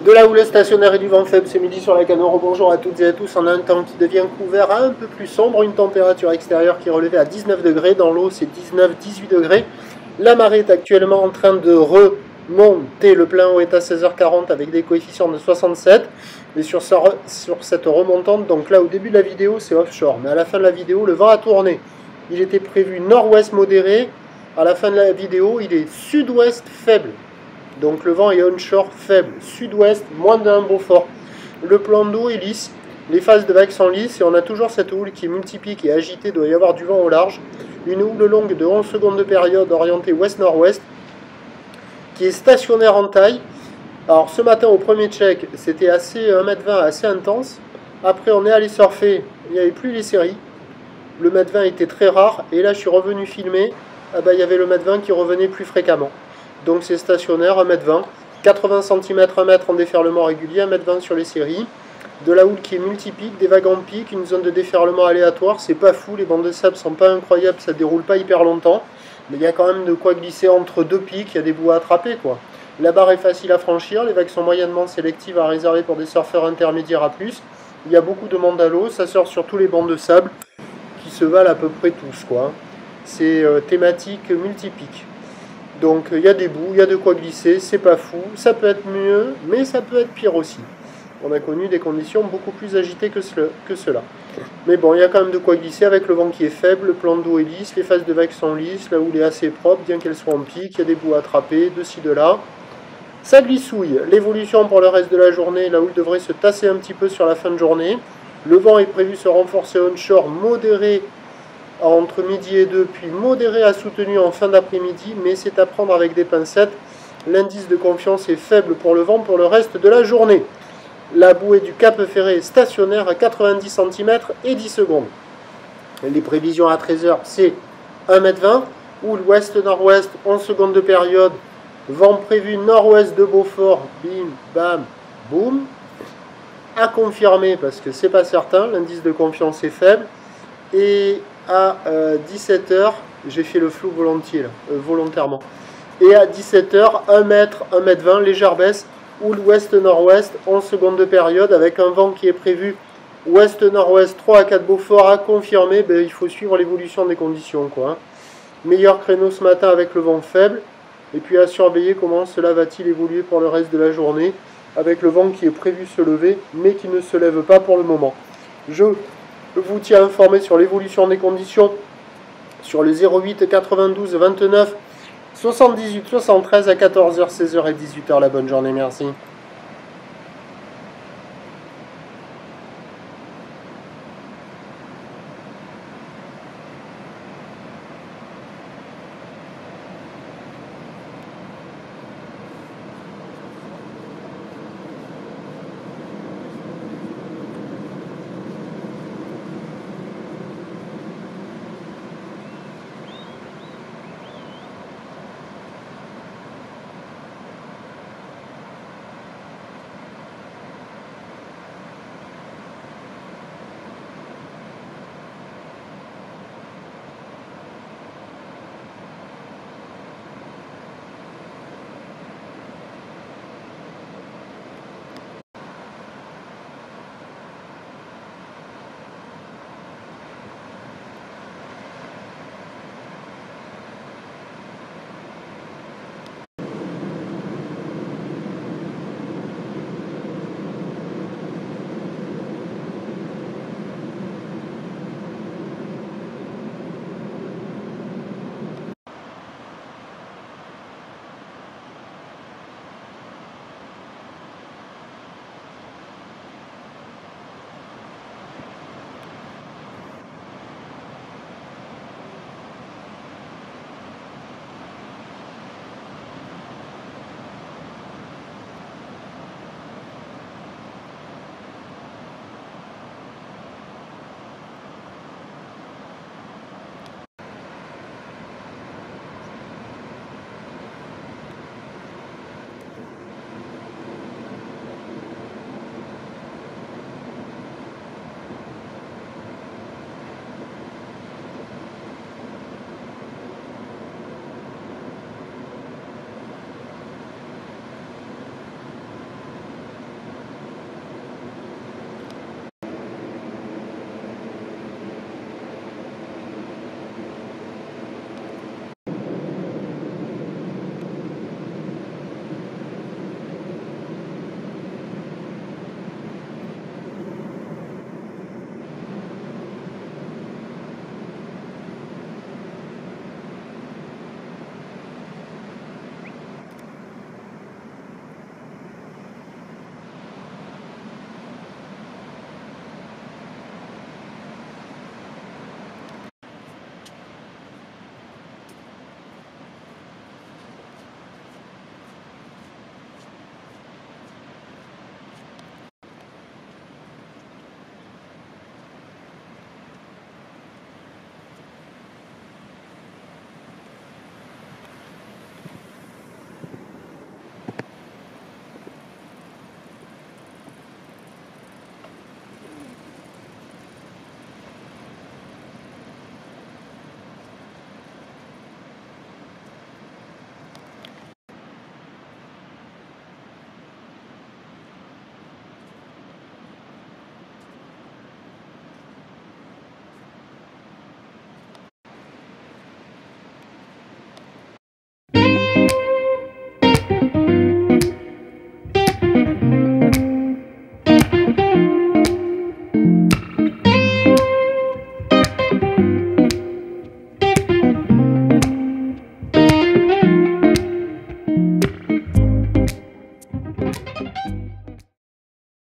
De la houle stationnaire et du vent faible, c'est midi sur la Canoro. Bonjour à toutes et à tous. On a un temps qui devient couvert, un peu plus sombre, une température extérieure qui est relevée à 19 degrés. Dans l'eau, c'est 19-18 degrés. La marée est actuellement en train de remonter. Le plein eau est à 16h40 avec des coefficients de 67. Et sur cette remontante, donc là au début de la vidéo, c'est offshore. Mais à la fin de la vidéo, le vent a tourné. Il était prévu nord-ouest modéré. À la fin de la vidéo, il est sud-ouest faible. Donc le vent est onshore faible, sud-ouest, moins de 1 Beaufort. Le plan d'eau est lisse, les phases de vagues sont lisses et on a toujours cette houle qui est multipique et agitée, il doit y avoir du vent au large. Une houle longue de 11 secondes de période orientée ouest-nord-ouest qui est stationnaire en taille. Alors ce matin au premier check, c'était assez 1m20 assez intense. Après on est allé surfer, il n'y avait plus les séries. Le 1m20 était très rare et là je suis revenu filmer, il y avait le 1m20 qui revenait plus fréquemment. Donc c'est stationnaire, 1m20, 80 cm, 1 m en déferlement régulier, 1m20 sur les séries. De la houle qui est multipique, des vagues en pic, une zone de déferlement aléatoire, c'est pas fou, les bandes de sable sont pas incroyables, ça déroule pas hyper longtemps. Mais il y a quand même de quoi glisser entre deux pics, il y a des bouts à attraper quoi. La barre est facile à franchir, les vagues sont moyennement sélectives à réserver pour des surfeurs intermédiaires à plus. Il y a beaucoup de monde à l'eau, ça sort sur tous les bancs de sable qui se valent à peu près tous quoi. C'est thématique multipique. Donc il y a des bouts, il y a de quoi glisser, c'est pas fou, ça peut être mieux, mais ça peut être pire aussi. On a connu des conditions beaucoup plus agitées que cela. Mais bon, il y a quand même de quoi glisser avec le vent qui est faible, le plan d'eau est lisse, les phases de vagues sont lisses, la houle est assez propre, bien qu'elle soit en pic, il y a des bouts à attraper, de ci, de là. Ça glissouille. L'évolution pour le reste de la journée, la houle devrait se tasser un petit peu sur la fin de journée. Le vent est prévu se renforcer onshore, modéré entre midi et 2, puis modéré à soutenu en fin d'après-midi, mais c'est à prendre avec des pincettes. L'indice de confiance est faible pour le vent pour le reste de la journée. La bouée du Cap Ferret est stationnaire à 90 cm et 10 secondes. Les prévisions à 13h, c'est 1m20, houle ouest-nord-ouest, 11 secondes de période, vent prévu nord-ouest de Beaufort, bim, bam, boum. À confirmer parce que c'est pas certain, l'indice de confiance est faible. Et à 17h, j'ai fait le flou volontairement. Et à 17h, 1 m, 1m20, légère baisse, houle ouest-nord-ouest, 11 secondes de période, avec un vent qui est prévu ouest-nord-ouest, 3 à 4 Beaufort à confirmer, il faut suivre l'évolution des conditions quoi. Meilleur créneau ce matin avec le vent faible, et puis à surveiller comment cela va-t-il évoluer pour le reste de la journée, avec le vent qui est prévu se lever, mais qui ne se lève pas pour le moment. Je vous tiens informé sur l'évolution des conditions sur le 08 92 29 78 73 à 14h, 16h et 18h. La bonne journée, merci.